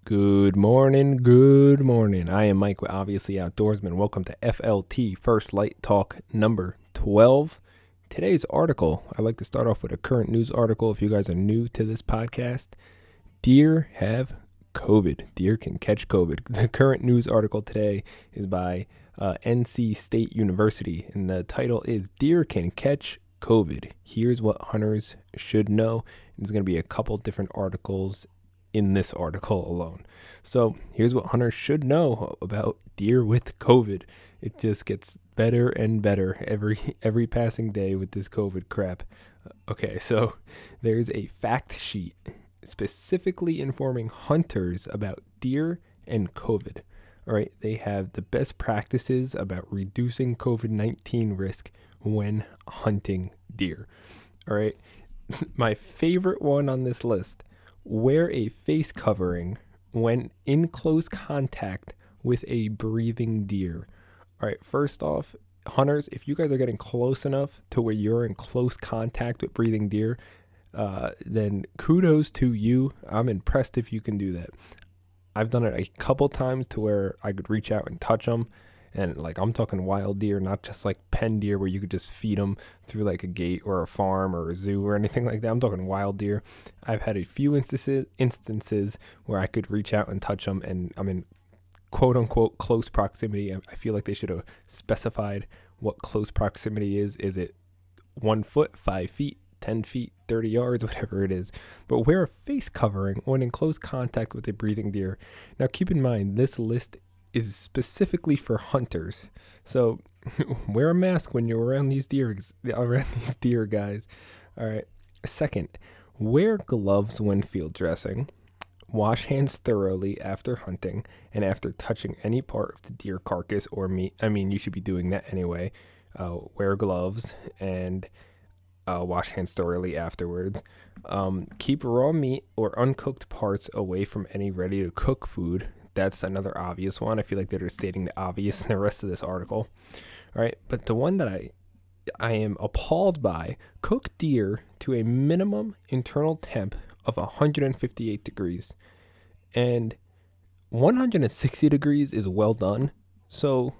Good morning, good morning. I am Mike with Obviously Outdoorsmen. Welcome to FLT First Light Talk number 12. Today's article, I like to start off with a current news article if you guys are new to this podcast. Deer have COVID. Deer can catch COVID. The current news article today is by NC State University, and the title is Deer Can Catch COVID. Here's what hunters should know. There's going to be a couple different articles in this article alone. So here's what hunters should know about deer with COVID. It just gets better and better every passing day with this COVID crap. Okay, so there's a fact sheet specifically informing hunters about deer and COVID. All right, they have the best practices about reducing COVID-19 risk when hunting deer. All right, my favorite one on this list: wear a face covering when in close contact with a breathing deer. All right, first off, hunters, if you guys are getting close enough to where you're in close contact with breathing deer, then kudos to you. I'm impressed if you can do that. I've done it a couple times to where I could reach out and touch them. And like, I'm talking wild deer, not just like pen deer where you could just feed them through like a gate or a farm or a zoo or anything like that. I'm talking wild deer. I've had a few instances where I could reach out and touch them, and I'm in quote unquote close proximity. I feel like they should have specified what close proximity is. Is it 1 foot, 5 feet, 10 feet, 30 yards, whatever it is? But wear a face covering when in close contact with a breathing deer. Now keep in mind, this list is specifically for hunters. So wear a mask when you're around these deer, guys. All right. Second, wear gloves when field dressing. Wash hands thoroughly after hunting and after touching any part of the deer carcass or meat. I mean, you should be doing that anyway. Wear gloves and wash hands thoroughly afterwards. Keep raw meat or uncooked parts away from any ready to cook food. That's another obvious one. I feel like they're stating the obvious in the rest of this article. All right, but the one that I am appalled by: cook deer to a minimum internal temp of 158 degrees. And 160 degrees is well done. So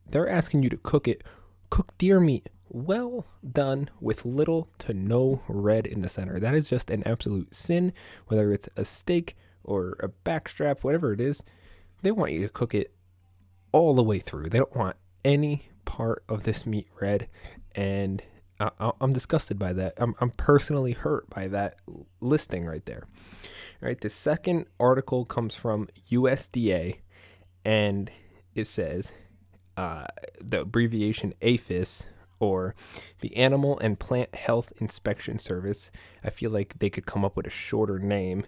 they're asking you to cook deer meat well done with little to no red in the center. That is just an absolute sin, whether it's a steak or a backstrap, whatever it is. They want you to cook it all the way through. They don't want any part of this meat red, and I'm disgusted by that. I'm personally hurt by that listing right there. All right, the second article comes from USDA, and it says the abbreviation APHIS, or the Animal and Plant Health Inspection Service. I feel like they could come up with a shorter name.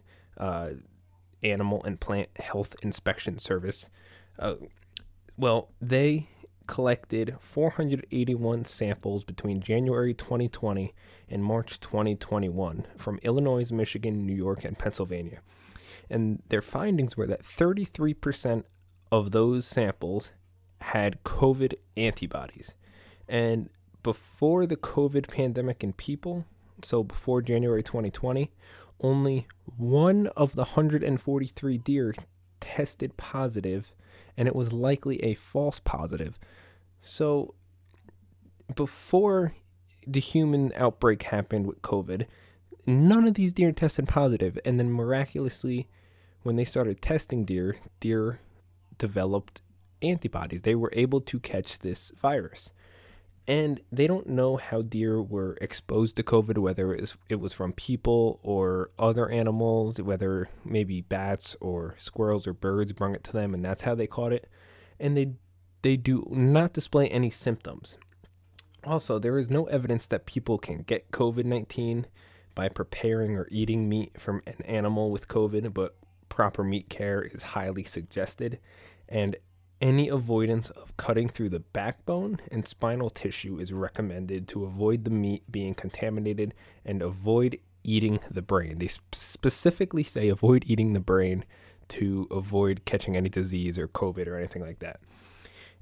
Animal and Plant Health Inspection Service. Well, they collected 481 samples between January 2020 and March 2021 from Illinois, Michigan, New York, and Pennsylvania. And their findings were that 33% of those samples had COVID antibodies. And before the COVID pandemic in people, so before January 2020, only one of the 143 deer tested positive, and it was likely a false positive. So before the human outbreak happened with COVID, none of these deer tested positive. And then miraculously, when they started testing deer developed antibodies. They were able to catch this virus. And they don't know how deer were exposed to COVID, whether it was from people or other animals, whether maybe bats or squirrels or birds brought it to them, and that's how they caught it. And they do not display any symptoms. Also, there is no evidence that people can get COVID-19 by preparing or eating meat from an animal with COVID, but proper meat care is highly suggested. And any avoidance of cutting through the backbone and spinal tissue is recommended to avoid the meat being contaminated and avoid eating the brain. They specifically say avoid eating the brain to avoid catching any disease or COVID or anything like that.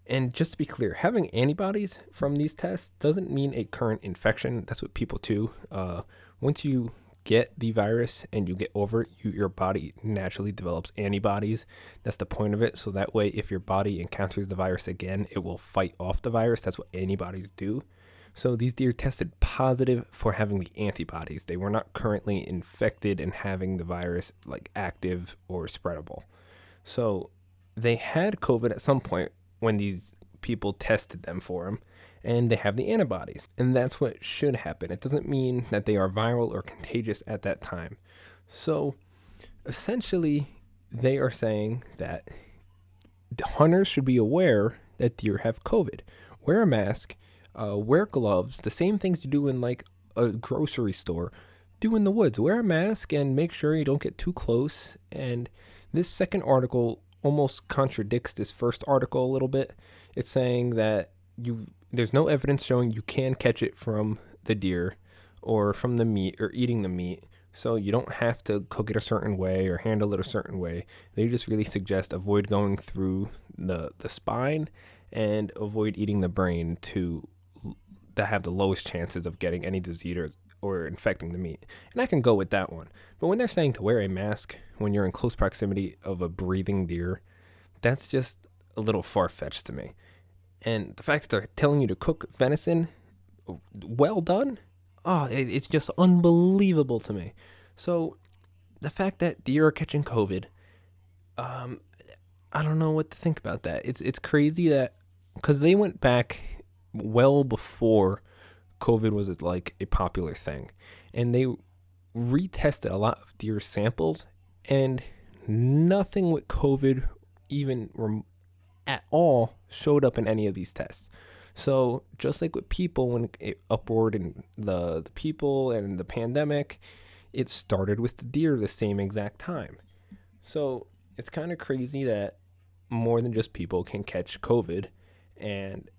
And just to be clear, having antibodies from these tests doesn't mean a current infection. That's what people do. Once you get the virus and you get over it, your body naturally develops antibodies. That's the point of it. So that way, if your body encounters the virus again, it will fight off the virus. That's what antibodies do. So these deer tested positive for having the antibodies. They were not currently infected and having the virus like active or spreadable. So they had COVID at some point when these people tested them for them, and they have the antibodies. And that's what should happen. It doesn't mean that they are viral or contagious at that time. So essentially, they are saying that hunters should be aware that deer have COVID. Wear a mask, wear gloves, the same things you do in like a grocery store, do in the woods. Wear a mask and make sure you don't get too close. And this second article almost contradicts this first article a little bit. It's saying that there's no evidence showing you can catch it from the deer or from the meat or eating the meat. So you don't have to cook it a certain way or handle it a certain way. They just really suggest avoid going through the spine and avoid eating the brain to have the lowest chances of getting any disease or infecting the meat. And I can go with that one. But when they're saying to wear a mask when you're in close proximity of a breathing deer, that's just a little far-fetched to me. And the fact that they're telling you to cook venison well done, it's just unbelievable to me. So the fact that deer are catching COVID, I don't know what to think about that. It's crazy that, because they went back well before COVID was like a popular thing, and they retested a lot of deer samples, and nothing with COVID even at all showed up in any of these tests. So just like with people, when it upward in the people and the pandemic, it started with the deer the same exact time. So it's kind of crazy that more than just people can catch COVID, and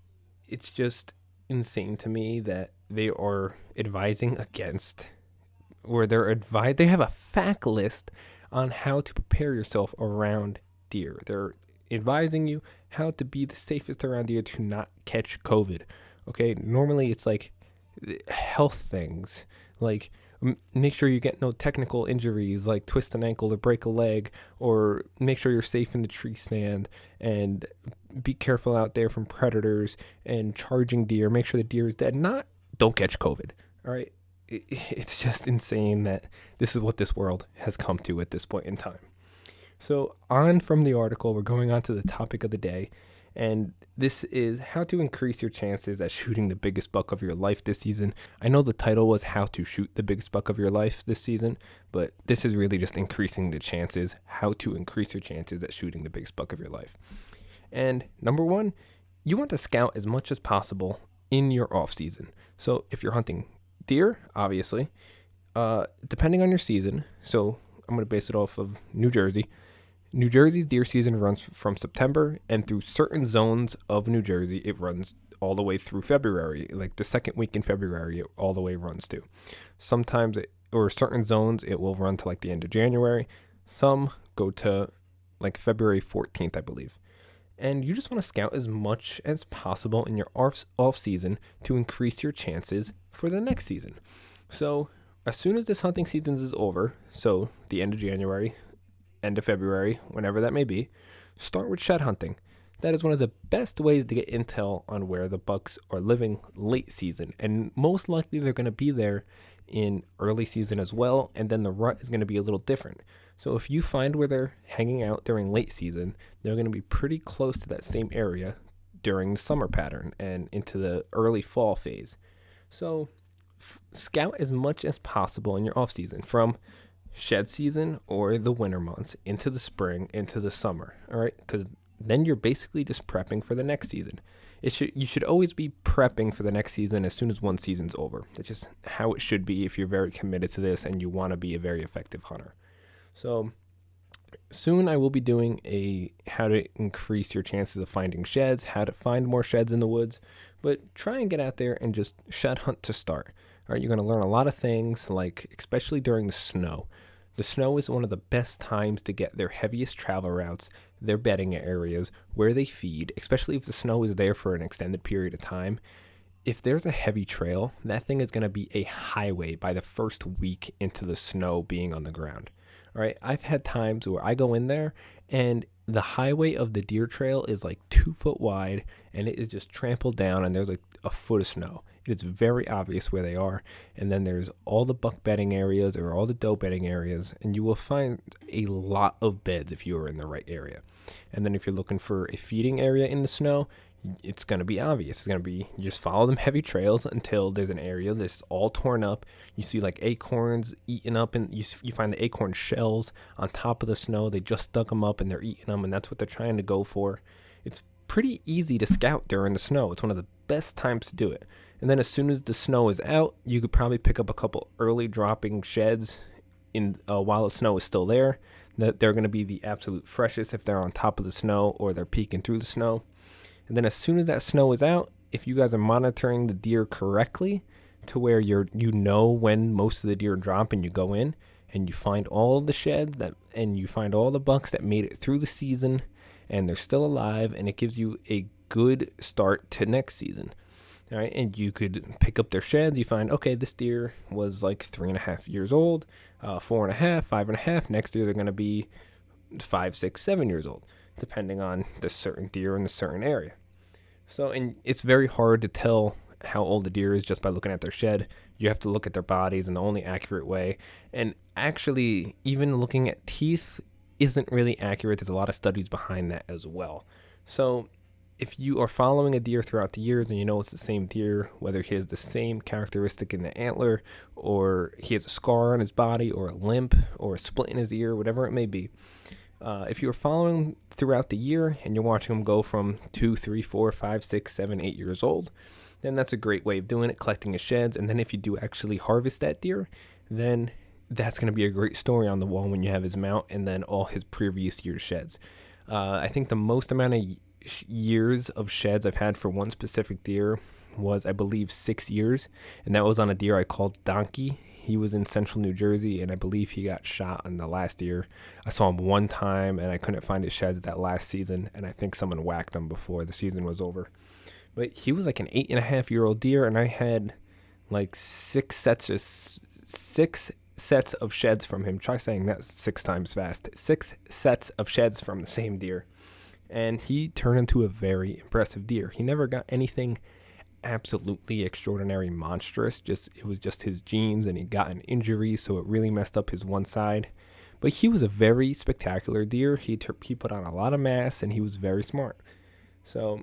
it's just insane to me that they are advising against, or they have a fact list on how to prepare yourself around deer. They're advising you how to be the safest around deer to not catch COVID. Okay, normally it's like health things, like make sure you get no technical injuries like twist an ankle or break a leg, or make sure you're safe in the tree stand, and be careful out there from predators and charging deer. Make sure the deer is dead. Don't catch COVID. All right. It's just insane that this is what this world has come to at this point in time. So on from the article, we're going on to the topic of the day. And this is how to increase your chances at shooting the biggest buck of your life this season. I know the title was how to shoot the biggest buck of your life this season, but this is really just increasing the chances, how to increase your chances at shooting the biggest buck of your life. And number one, you want to scout as much as possible in your off season. So if you're hunting deer, obviously, depending on your season, so I'm going to base it off of New Jersey. New Jersey's deer season runs from September, and through certain zones of New Jersey, it runs all the way through February. Like the second week in February, it all the way runs to. Sometimes, or certain zones, it will run to like the end of January. Some go to like February 14th, I believe. And you just want to scout as much as possible in your off season to increase your chances for the next season. So as soon as this hunting season is over, so the end of January, end of February, whenever that may be, start with shed hunting. That is one of the best ways to get intel on where the bucks are living late season. And most likely they're going to be there in early season as well. And then the rut is going to be a little different. So if you find where they're hanging out during late season, they're going to be pretty close to that same area during the summer pattern and into the early fall phase. So scout as much as possible in your off season, from shed season or the winter months into the spring, into the summer. All right. Because then you're basically just prepping for the next season. You should always be prepping for the next season as soon as one season's over. That's just how it should be if you're very committed to this and you want to be a very effective hunter. So soon I will be doing a how to increase your chances of finding sheds, how to find more sheds in the woods, but try and get out there and just shed hunt to start. All right, you're going to learn a lot of things, like especially during the snow. The snow is one of the best times to get their heaviest travel routes, their bedding areas, where they feed, especially if the snow is there for an extended period of time. if there's a heavy trail, that thing is going to be a highway by the first week into the snow being on the ground. All right. I've had times where I go in there and the highway of the deer trail is like 2 foot wide and it is just trampled down and there's like a foot of snow. It's very obvious where they are. And then there's all the buck bedding areas or all the doe bedding areas, and you will find a lot of beds if you are in the right area. And then if you're looking for a feeding area in the snow, it's going to be obvious. It's going to be, you just follow them heavy trails until there's an area that's all torn up. You see like acorns eaten up, and you find the acorn shells on top of the snow. They just dug them up and they're eating them, and that's what they're trying to go for. It's pretty easy to scout during the snow. It's one of the best times to do it. And then as soon as the snow is out, you could probably pick up a couple early dropping sheds in while the snow is still there. That they're going to be the absolute freshest if they're on top of the snow or they're peeking through the snow. And then as soon as that snow is out, if you guys are monitoring the deer correctly to where you know when most of the deer drop, and you go in and you find all the sheds and you find all the bucks that made it through the season and they're still alive, and it gives you a good start to next season. All right, and you could pick up their sheds. You find, okay, this deer was like 3.5 years old, 4.5, 5.5. Next year they're going to be 5, 6, 7 years old, depending on the certain deer in the certain area. So, and it's very hard to tell how old a deer is just by looking at their shed. You have to look at their bodies in the only accurate way. And actually, even looking at teeth isn't really accurate. There's a lot of studies behind that as well. So if you are following a deer throughout the years and you know it's the same deer, whether he has the same characteristic in the antler, or he has a scar on his body, or a limp, or a split in his ear, whatever it may be, if you're following throughout the year and you're watching him go from 2, 3, 4, 5, 6, 7, 8 years old, then that's a great way of doing it, collecting his sheds. And then if you do actually harvest that deer, then that's going to be a great story on the wall when you have his mount and then all his previous year's sheds. I think the most amount of years of sheds I've had for one specific deer was, I believe, 6 years, and that was on a deer I called Donkey. He was in central New Jersey, and I believe he got shot on the last year. I saw him one time, and I couldn't find his sheds that last season, and I think someone whacked him before the season was over. But he was like an 8.5-year-old deer, and I had like six sets of sheds from him. Try saying that 6 times fast. 6 sets of sheds from the same deer. And he turned into a very impressive deer. He never got anything absolutely extraordinary monstrous. It was just his genes, and he got an injury, so it really messed up his one side. But he was a very spectacular deer. He put on a lot of mass, and he was very smart. So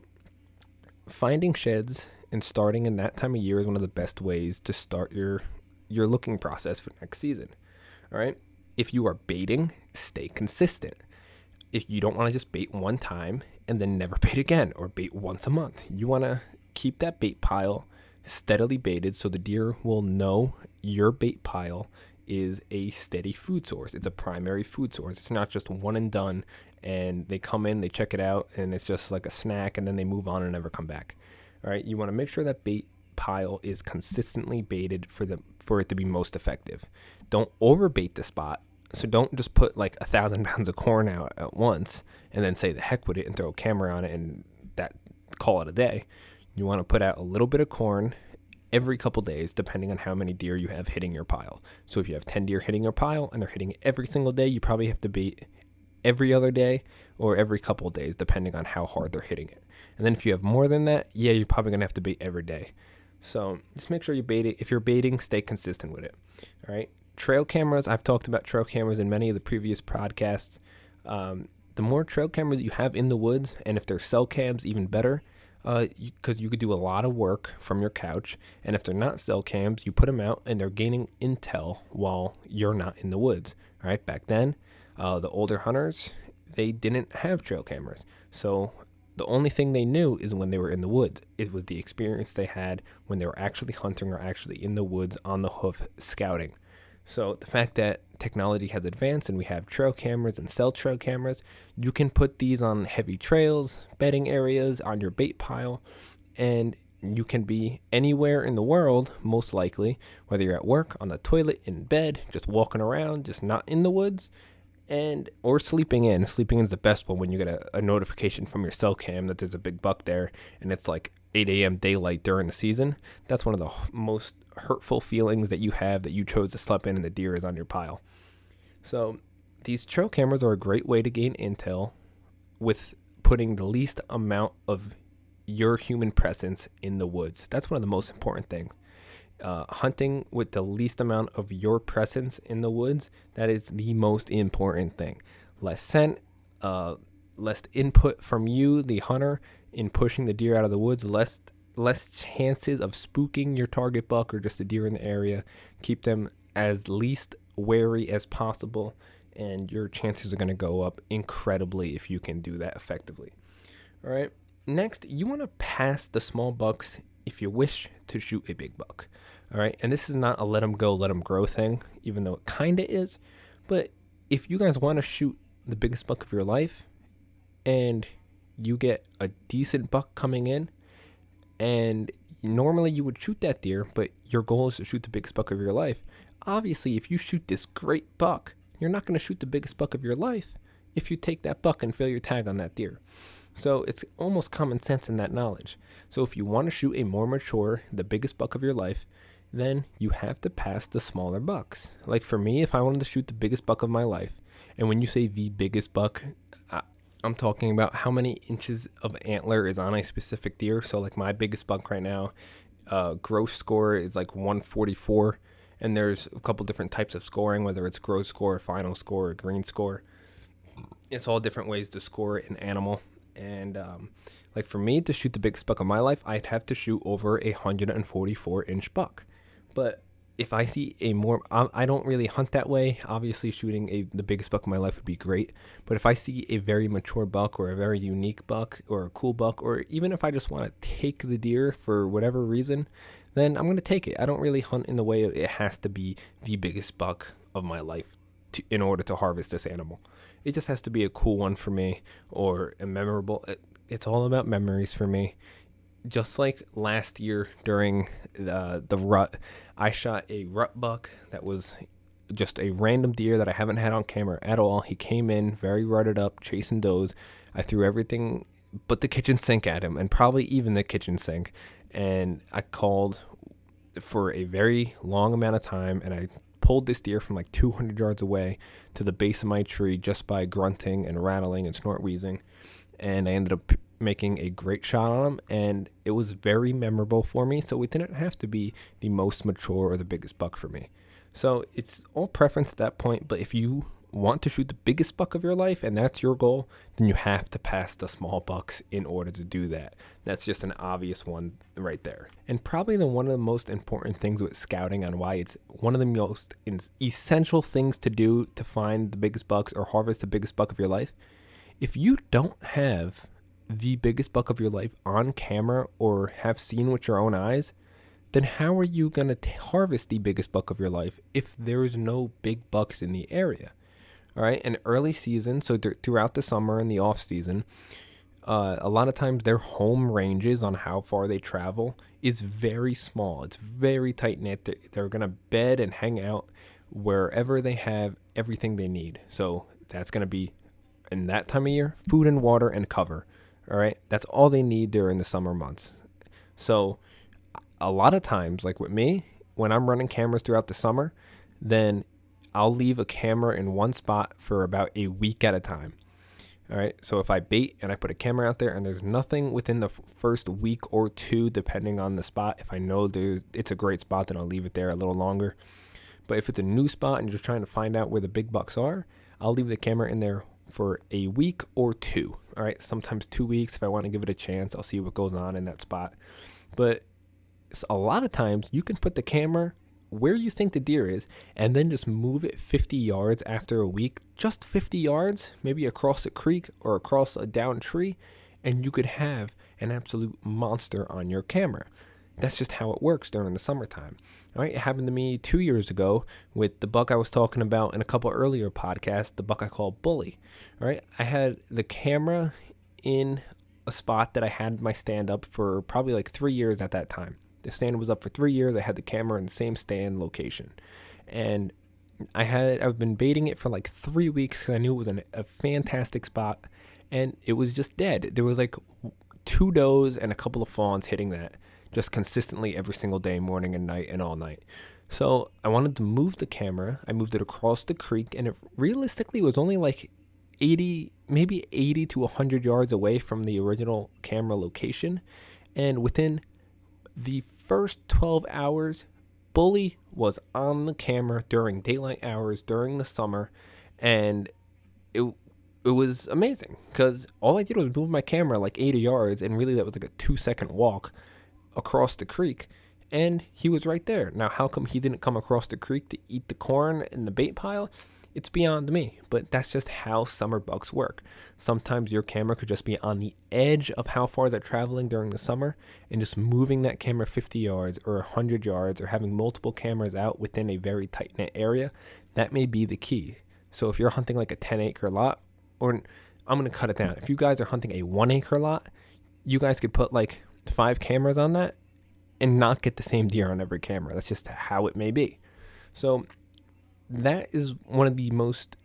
finding sheds and starting in that time of year is one of the best ways to start your looking process for next season. All right. If you are baiting, stay consistent. If you don't want to just bait one time and then never bait again, or bait once a month, you want to keep that bait pile steadily baited so the deer will know your bait pile is a steady food source. It's a primary food source. It's not just one and done, and they come in, they check it out, and it's just like a snack, and then they move on and never come back. All right, you want to make sure that bait pile is consistently baited for it to be most effective. Don't overbait the spot. So don't just put like 1,000 pounds of corn out at once and then say the heck with it and throw a camera on it and call it a day. You want to put out a little bit of corn every couple days, depending on how many deer you have hitting your pile. So if you have 10 deer hitting your pile and they're hitting it every single day, you probably have to bait every other day or every couple of days, depending on how hard they're hitting it. And then if you have more than that, you're probably going to have to bait every day. So just make sure you bait it. If you're baiting, stay consistent with it. All right. Trail cameras, I've talked about trail cameras in many of the previous podcasts. The more trail cameras you have in the woods, and if they're cell cams, even better, because you could do a lot of work from your couch. And if they're not cell cams, you put them out and they're gaining intel while you're not in the woods. All right, back then, the older hunters, they didn't have trail cameras. So the only thing they knew is when they were in the woods. It was the experience they had when they were actually hunting or actually in the woods on the hoof scouting. So the fact that technology has advanced and we have trail cameras and cell trail cameras, you can put these on heavy trails, bedding areas, on your bait pile, and you can be anywhere in the world, most likely, whether you're at work, on the toilet, in bed, just walking around, just not in the woods, or sleeping in. Sleeping in is the best one when you get a notification from your cell cam that there's a big buck there, and it's like 8 a.m. daylight during the season, that's one of the most hurtful feelings that you have, that you chose to sleep in and the deer is on your pile. So these trail cameras are a great way to gain intel with putting the least amount of your human presence in the woods. That's one of the most important things. Hunting with the least amount of your presence in the woods, that is the most important thing. Less scent, less input from you, the hunter, in pushing the deer out of the woods, less chances of spooking your target buck or just a deer in the area. Keep them as least wary as possible, and your chances are going to go up incredibly if you can do that effectively. All right. Next, you want to pass the small bucks if you wish to shoot a big buck. All right. And this is not a let them go, let them grow thing, even though it kind of is. But if you guys want to shoot the biggest buck of your life and you get a decent buck coming in, and normally you would shoot that deer, but your goal is to shoot the biggest buck of your life. Obviously, if you shoot this great buck, you're not going to shoot the biggest buck of your life if you take that buck and fail your tag on that deer. So it's almost common sense in that knowledge. So if you want to shoot a more mature, the biggest buck of your life, then you have to pass the smaller bucks. Like for me, if I wanted to shoot the biggest buck of my life, and when you say the biggest buck, I'm talking about how many inches of antler is on a specific deer. So like my biggest buck right now, gross score is like 144. And there's a couple different types of scoring, whether it's gross score, final score, or green score. It's all different ways to score an animal. And like for me to shoot the biggest buck of my life, I'd have to shoot over a 144-inch buck. But if I see a more, I don't really hunt that way. Obviously, shooting the biggest buck of my life would be great. But if I see a very mature buck or a very unique buck or a cool buck, or even if I just want to take the deer for whatever reason, then I'm going to take it. I don't really hunt in the way it has to be the biggest buck of my life in order to harvest this animal. It just has to be a cool one for me, or a memorable. It's all about memories for me. Just like last year during the rut, I shot a rut buck that was just a random deer that I haven't had on camera at all. He came in very rutted up, chasing does. I threw everything but the kitchen sink at him, and probably even the kitchen sink. And I called for a very long amount of time, and I pulled this deer from like 200 yards away to the base of my tree just by grunting and rattling and snort wheezing. And I ended up making a great shot on him, and it was very memorable for me. So it didn't have to be the most mature or the biggest buck for me. So it's all preference at that point. But if you want to shoot the biggest buck of your life and that's your goal, then you have to pass the small bucks in order to do that. That's just an obvious one right there. And probably one of the most important things with scouting, on why it's one of the most essential things to do to find the biggest bucks or harvest the biggest buck of your life. If you don't have the biggest buck of your life on camera or have seen with your own eyes, then how are you going to harvest the biggest buck of your life if there's no big bucks in the area? All right, in early season, so throughout the summer and the off season, a lot of times their home ranges on how far they travel is very small. It's very tight knit. They're going to bed and hang out wherever they have everything they need. So that's going to be, in that time of year, food and water and cover. All right, that's all they need during the summer months. So a lot of times, like with me, when I'm running cameras throughout the summer, then I'll leave a camera in one spot for about a week at a time. All right. So if I bait and I put a camera out there and there's nothing within the first week or two, depending on the spot, if I know it's a great spot, then I'll leave it there a little longer. But if it's a new spot and you're trying to find out where the big bucks are, I'll leave the camera in there for a week or two. All right. Sometimes 2 weeks. If I want to give it a chance, I'll see what goes on in that spot. But a lot of times you can put the camera where you think the deer is and then just move it 50 yards after a week, just 50 yards, maybe across a creek or across a down tree, and you could have an absolute monster on your camera. That's just how it works during the summertime. All right, it happened to me 2 years ago with the buck I was talking about in a couple earlier podcasts, the buck I call Bully. All right, I had the camera in a spot that I had my stand up for probably like 3 years at that time. The stand was up for 3 years. I had the camera in the same stand location. And I've been baiting it for like 3 weeks because I knew it was a fantastic spot. And it was just dead. There was like 2 does and a couple of fawns hitting that just consistently every single day, morning and night and all night. So I wanted to move the camera. I moved it across the creek, and it realistically was only like 80 to 100 yards away from the original camera location. And within the first 12 hours, Bully was on the camera during daylight hours during the summer, and it was amazing because all I did was move my camera like 80 yards, and really that was like a 2-second walk across the creek, and he was right there. Now, how come he didn't come across the creek to eat the corn in the bait pile? It's beyond me, but that's just how summer bucks work. Sometimes your camera could just be on the edge of how far they're traveling during the summer, and just moving that camera 50 yards or 100 yards or having multiple cameras out within a very tight-knit area, that may be the key. So if you're hunting like a 10-acre lot, or I'm going to cut it down. If you guys are hunting a 1-acre lot, you guys could put like 5 cameras on that and not get the same deer on every camera. That's just how it may be. So that is one of the most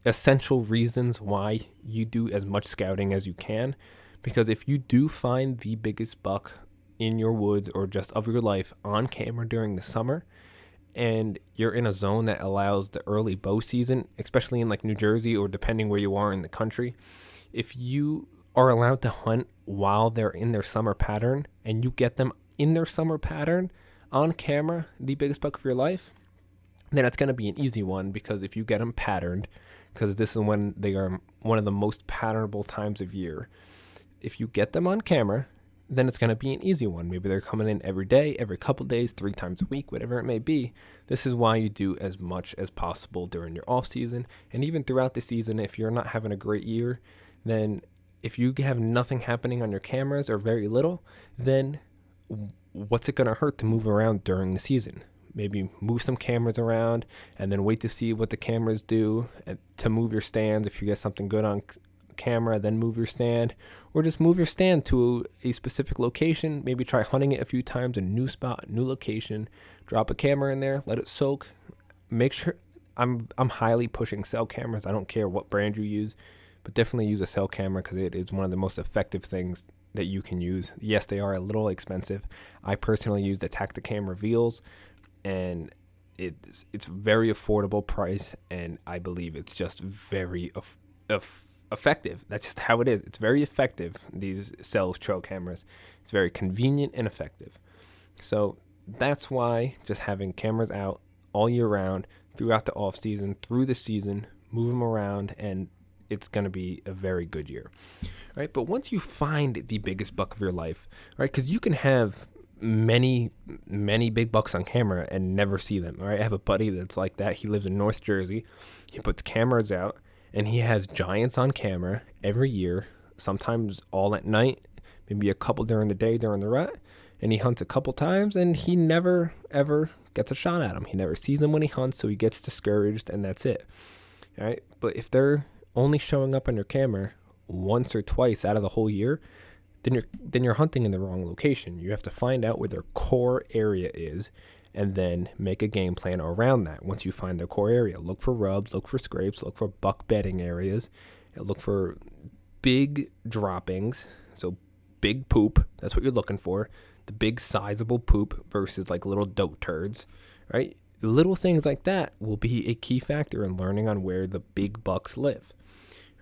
essential reasons why you do as much scouting as you can, because if you do find the biggest buck in your woods or just of your life on camera during the summer, and you're in a zone that allows the early bow season, especially in like New Jersey or depending where you are in the country, if you are allowed to hunt while they're in their summer pattern and you get them in their summer pattern on camera, the biggest buck of your life, then it's going to be an easy one, because if you get them patterned, because this is when they are one of the most patternable times of year, if you get them on camera, then it's going to be an easy one. Maybe they're coming in every day, every couple days, 3 times a week, whatever it may be. This is why you do as much as possible during your off season, and even throughout the season. If you're not having a great year, then if you have nothing happening on your cameras or very little, then what's it going to hurt to move around during the season? Maybe move some cameras around and then wait to see what the cameras do to move your stands. If you get something good on camera, then move your stand, or just move your stand to a specific location. Maybe try hunting it a few times in a new spot, new location. Drop a camera in there, let it soak. Make sure I'm highly pushing cell cameras. I don't care what brand you use, but definitely use a cell camera because it is one of the most effective things that you can use. Yes, they are a little expensive. I personally use the Tacticam reveals, and it's very affordable price, and I believe it's just very effective. That's just how it is. It's very effective, these cell trail cameras. It's very convenient and effective. So that's why just having cameras out all year round, throughout the off season, through the season, move them around, and it's going to be a very good year. All right, but once you find the biggest buck of your life, right, because you can have many big bucks on camera and never see them. All right, I have a buddy that's like that. He lives in North Jersey. He puts cameras out, and he has giants on camera every year, sometimes all at night, maybe a couple during the day during the rut, and he hunts a couple times, and he never, ever gets a shot at him. He never sees them when he hunts, so he gets discouraged, and that's it. All right, but if they're only showing up on your camera once or twice out of the whole year, then you're hunting in the wrong location. You have to find out where their core area is, and then make a game plan around that. Once you find their core area, look for rubs, look for scrapes, look for buck bedding areas, and look for big droppings. So big poop, that's what you're looking for. The big sizable poop versus like little doe turds, right? Little things like that will be a key factor in learning on where the big bucks live.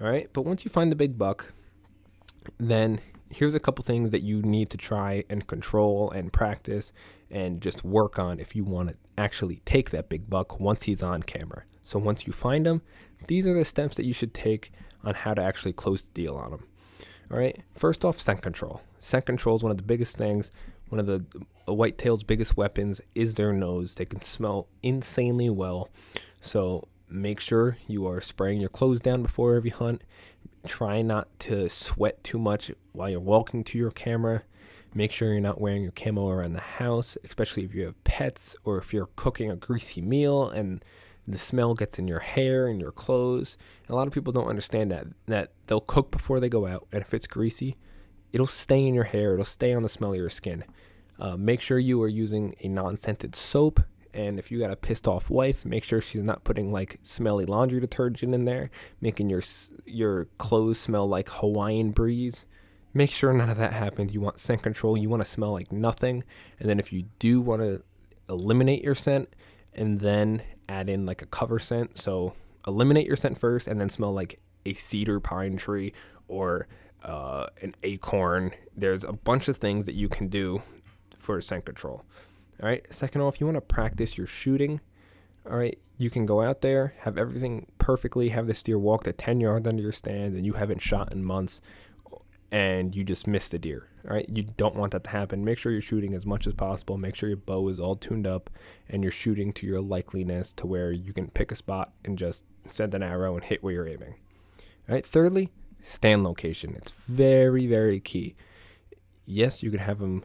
All right, but once you find the big buck, then here's a couple things that you need to try and control and practice and just work on if you want to actually take that big buck once he's on camera. So once you find him, these are the steps that you should take on how to actually close the deal on him. All right, first off, scent control. Scent control is one of the biggest things. One of the whitetail's biggest weapons is their nose. They can smell insanely well. So make sure you are spraying your clothes down before every hunt. Try not to sweat too much while you're walking to your camera. Make sure you're not wearing your camo around the house, especially if you have pets or if you're cooking a greasy meal and the smell gets in your hair and your clothes. And a lot of people don't understand that they'll cook before they go out, and if it's greasy, it'll stay in your hair. It'll stay on the smell of your skin. Make sure you are using a non-scented soap. And if you got a pissed off wife, make sure she's not putting like smelly laundry detergent in there, making your clothes smell like Hawaiian breeze. Make sure none of that happens. You want scent control. You want to smell like nothing. And then if you do want to eliminate your scent and then add in like a cover scent, so eliminate your scent first and then smell like a cedar pine tree or an acorn. There's a bunch of things that you can do for scent control. All right. Second off, you want to practice your shooting. All right. You can go out there, have everything perfectly, have the deer walk to 10 yards under your stand, and you haven't shot in months, and you just missed the deer. All right. You don't want that to happen. Make sure you're shooting as much as possible. Make sure your bow is all tuned up and you're shooting to your likeliness to where you can pick a spot and just send an arrow and hit where you're aiming. All right. Thirdly, stand location. It's very, very key. Yes, you could have them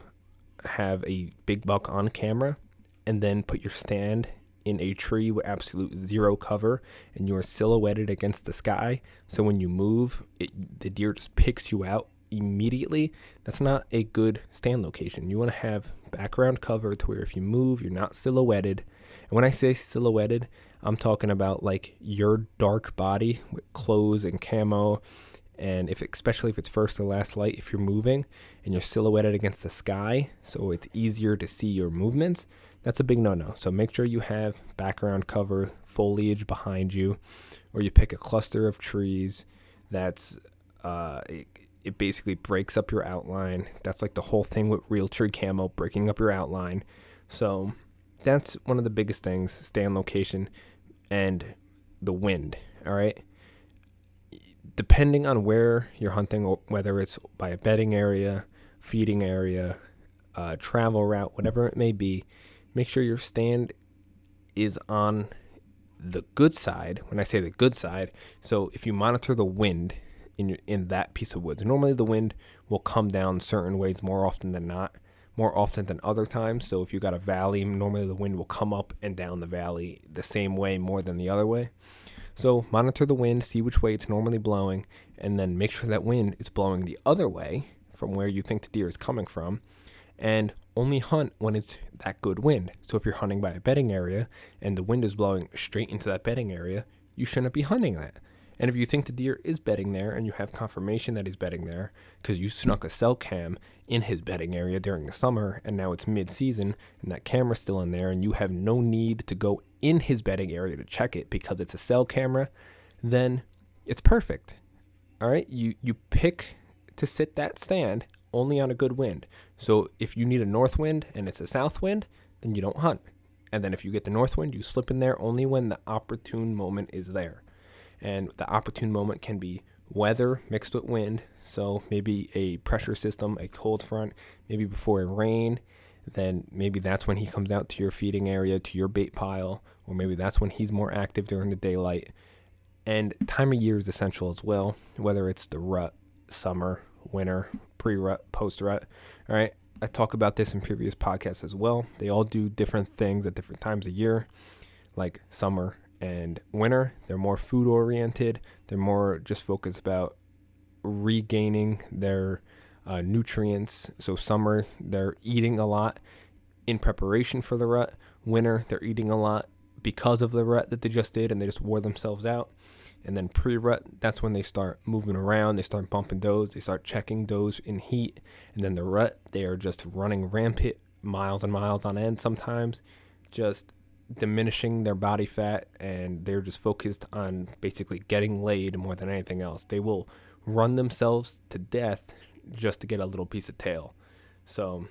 have a big buck on camera and then put your stand in a tree with absolute zero cover and you're silhouetted against the sky. So when you move, the deer just picks you out immediately. That's not a good stand location. You want to have background cover to where if you move, you're not silhouetted. And when I say silhouetted, I'm talking about like your dark body with clothes and camo. And especially if it's first or last light, if you're moving and you're silhouetted against the sky, so it's easier to see your movements, that's a big no-no. So make sure you have background cover, foliage behind you, or you pick a cluster of trees that's, it basically breaks up your outline. That's like the whole thing with real tree camo, breaking up your outline. So that's one of the biggest things, stand location and the wind, all right? Depending on where you're hunting, whether it's by a bedding area, feeding area, travel route, whatever it may be, make sure your stand is on the good side. When I say the good side, so if you monitor the wind in that piece of woods, normally the wind will come down certain ways more often than not, more often than other times. So if you got a valley, normally the wind will come up and down the valley the same way more than the other way. So monitor the wind, see which way it's normally blowing, and then make sure that wind is blowing the other way from where you think the deer is coming from, and only hunt when it's that good wind. So if you're hunting by a bedding area and the wind is blowing straight into that bedding area, you shouldn't be hunting that. And if you think the deer is bedding there and you have confirmation that he's bedding there because you snuck a cell cam in his bedding area during the summer and now it's mid-season and that camera's still in there and you have no need to go in his bedding area to check it because it's a cell camera, then it's perfect. All right, you pick to sit that stand only on a good wind. So if you need a north wind and it's a south wind, then you don't hunt. And then if you get the north wind, you slip in there only when the opportune moment is there. And the opportune moment can be weather mixed with wind. So maybe a pressure system, a cold front, maybe before a rain. Then maybe that's when he comes out to your feeding area, to your bait pile, or maybe that's when he's more active during the daylight. And time of year is essential as well, whether it's the rut, summer, winter, pre-rut, post-rut. All right. I talk about this in previous podcasts as well. They all do different things at different times of year, like summer and winter. They're more food oriented. They're more just focused about regaining their nutrients. So summer, they're eating a lot in preparation for the rut. Winter, they're eating a lot because of the rut that they just did and they just wore themselves out. And then pre-rut, that's when they start moving around. They start bumping does. They start checking does in heat. And then the rut, they are just running rampant miles and miles on end sometimes, just diminishing their body fat. And they're just focused on basically getting laid more than anything else. They will run themselves to death just to get a little piece of tail. So,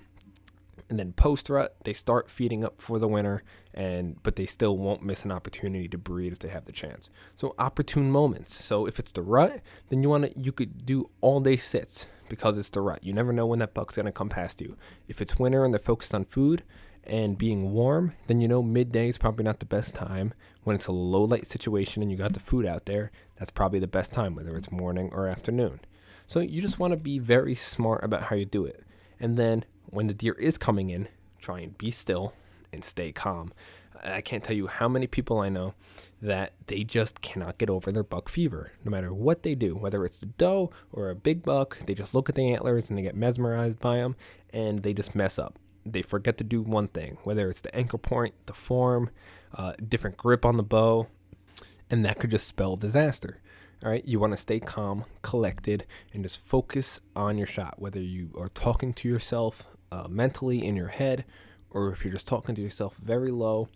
and then post-rut, they start feeding up for the winter, but they still won't miss an opportunity to breed if they have the chance. So opportune moments. So if it's the rut, then you could do all-day sits because it's the rut. You never know when that buck's going to come past you. If it's winter and they're focused on food and being warm, then midday is probably not the best time. When it's a low-light situation and you got the food out there, that's probably the best time, whether it's morning or afternoon. So you just want to be very smart about how you do it. And then when the deer is coming in, try and be still and stay calm. I can't tell you how many people I know that they just cannot get over their buck fever. No matter what they do, whether it's the doe or a big buck, they just look at the antlers and they get mesmerized by them and they just mess up. They forget to do one thing, whether it's the anchor point, the form, different grip on the bow, and that could just spell disaster. All right, you want to stay calm, collected, and just focus on your shot, whether you are talking to yourself mentally in your head, or if you're just talking to yourself very low.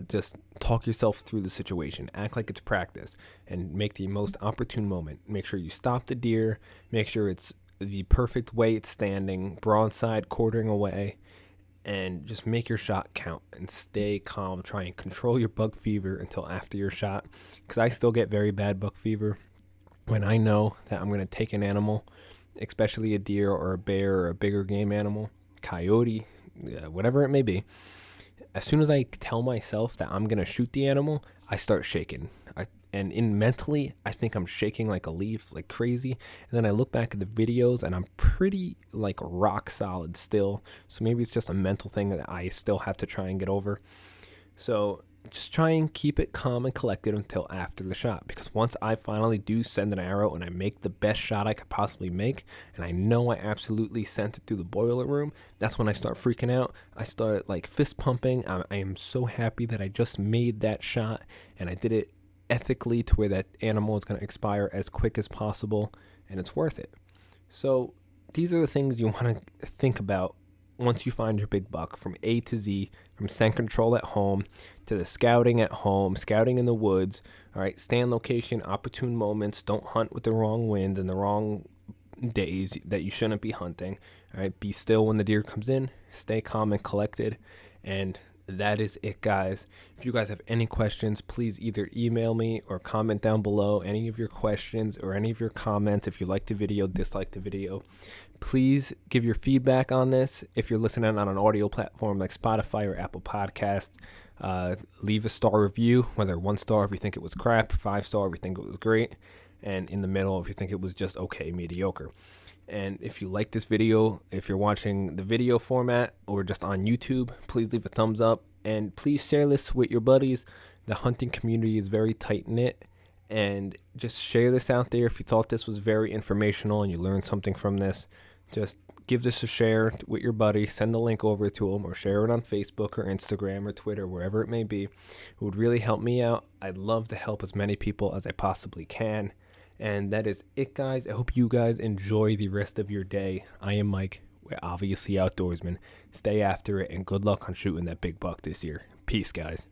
Just talk yourself through the situation. Act like it's practice and make the most opportune moment. Make sure you stop the deer. Make sure it's the perfect way it's standing, broadside, quartering away, and just make your shot count and stay calm. Try and control your buck fever until after your shot, because I still get very bad buck fever when I know that I'm going to take an animal, especially a deer or a bear or a bigger game animal, coyote, whatever it may be. As soon as I tell myself that I'm going to shoot the animal, I start shaking. Mentally, I think I'm shaking like a leaf, like crazy. And then I look back at the videos and I'm pretty like rock solid still. So maybe it's just a mental thing that I still have to try and get over. So just try and keep it calm and collected until after the shot, because once I finally do send an arrow and I make the best shot I could possibly make, and I know I absolutely sent it through the boiler room, that's when I start freaking out. I start like fist pumping. I am so happy that I just made that shot and I did it ethically to where that animal is going to expire as quick as possible, and it's worth it. So these are the things you want to think about once you find your big buck, from A to Z, from scent control at home to the scouting at home, scouting in the woods. All right, stand location, opportune moments. Don't hunt with the wrong wind and the wrong days that you shouldn't be hunting. All right, be still when the deer comes in. Stay calm and collected. And that is it, guys. If you guys have any questions, please either email me or comment down below any of your questions or any of your comments. If you liked the video, dislike the video, please give your feedback on this. If you're listening on an audio platform like Spotify or Apple Podcasts, leave a star review, whether 1 star if you think it was crap, 5 star if you think it was great, and in the middle if you think it was just okay, mediocre. And if you like this video, if you're watching the video format or just on YouTube, please leave a thumbs up and please share this with your buddies. The hunting community is very tight-knit, and just share this out there. If you thought this was very informational and you learned something from this, just give this a share with your buddy. Send the link over to them or share it on Facebook or Instagram or Twitter, wherever it may be. It would really help me out. I'd love to help as many people as I possibly can. And that is it, guys. I hope you guys enjoy the rest of your day. I am Mike. We're obviously Outdoorsmen. Stay after it, and good luck on shooting that big buck this year. Peace, guys.